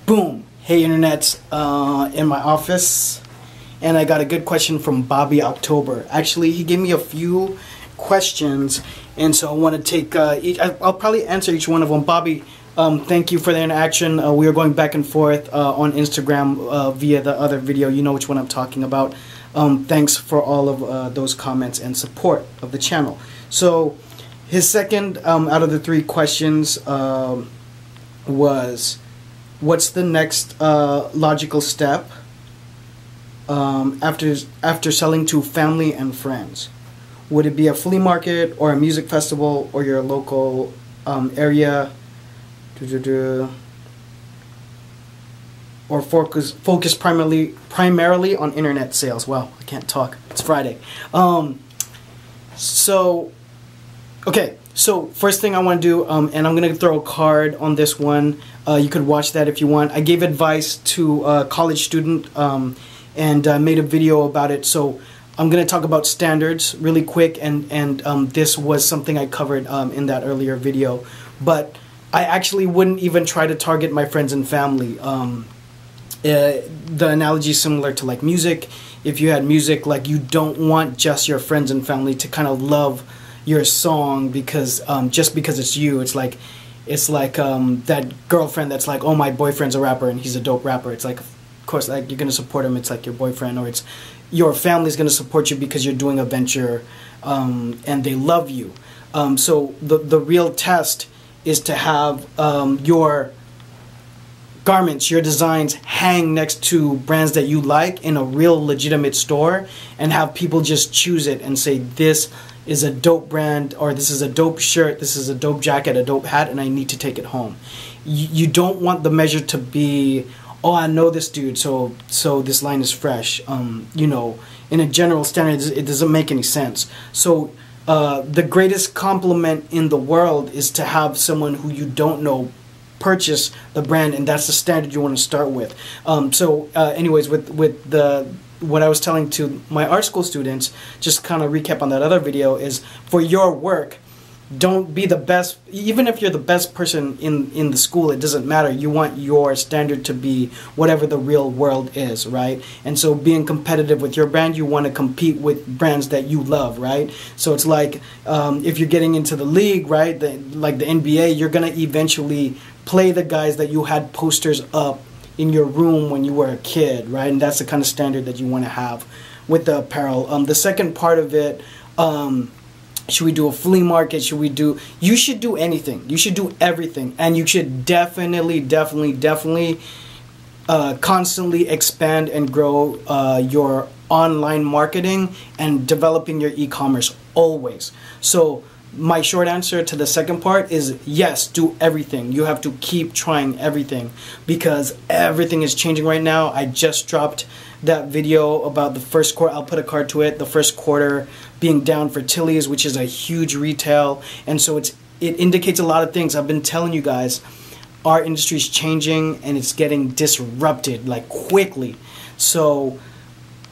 Boom! Hey internets, in my office, and I got a good question from Bobby October. Actually, he gave me a few questions, and so I want to take I'll probably answer each one of them. Bobby, thank you for the interaction. We are going back and forth on Instagram via the other video. You know which one I'm talking about. Thanks for all of those comments and support of the channel. So his second out of the three questions was, what's the next logical step after selling to family and friends? Would it be a flea market or a music festival or your local area? Or focus primarily on internet sales? Wow, I can't talk. It's Friday. Okay, so first thing I want to do, and I'm going to throw a card on this one. You could watch that if you want. I gave advice to a college student and made a video about it. So I'm going to talk about standards really quick, and this was something I covered in that earlier video. But I actually wouldn't even try to target my friends and family. The analogy is similar to like music. If you had music, like, you don't want just your friends and family to kind of love your song because just because it's you. It's like that girlfriend that's like, oh, my boyfriend's a rapper and he's a dope rapper. It's like, of course, like, you're gonna support him. It's like your boyfriend, or it's your family's gonna support you because you're doing a venture and they love you. So the real test is to have your garments, your designs hang next to brands that you like in a real legitimate store, and have people just choose it and say, this is a dope brand, or this is a dope shirt, this is a dope jacket, a dope hat, and I need to take it home. You don't want the measure to be, oh, I know this dude, so this line is fresh. You know, in a general standard, it doesn't make any sense. So the greatest compliment in the world is to have someone who you don't know purchase the brand, and that's the standard you want to start with. Anyways, with what I was telling to my art school students, just kind of recap on that other video, is for your work, don't be the best. Even if you're the best person in the school, it doesn't matter. You want your standard to be whatever the real world is, right? And so being competitive with your brand, you want to compete with brands that you love, right? So it's like if you're getting into the league, right, like the NBA, you're going to eventually play the guys that you had posters up in your room when you were a kid, right? And that's the kind of standard that you want to have with the apparel. The second part of it, should we do a flea market? You should do anything. You should do everything. And you should definitely constantly expand and grow your online marketing and developing your e-commerce always. So my short answer to the second part is yes, do everything. You have to keep trying everything because everything is changing right now. I just dropped that video about the first quarter. I'll put a card to it. The first quarter being down for Tilly's, which is a huge retail, and so it indicates a lot of things. I've been telling you guys, our industry is changing and it's getting disrupted like quickly. So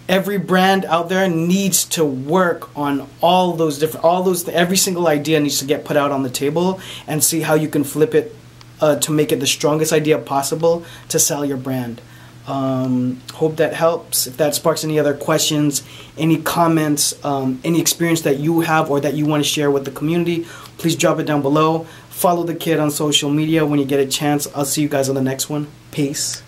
every brand out there needs to work on every single idea needs to get put out on the table and see how you can flip it to make it the strongest idea possible to sell your brand. Hope that helps. If that sparks any other questions, any comments, any experience that you have or that you want to share with the community, please drop it down below. Follow the kid on social media when you get a chance. I'll see you guys on the next one. Peace.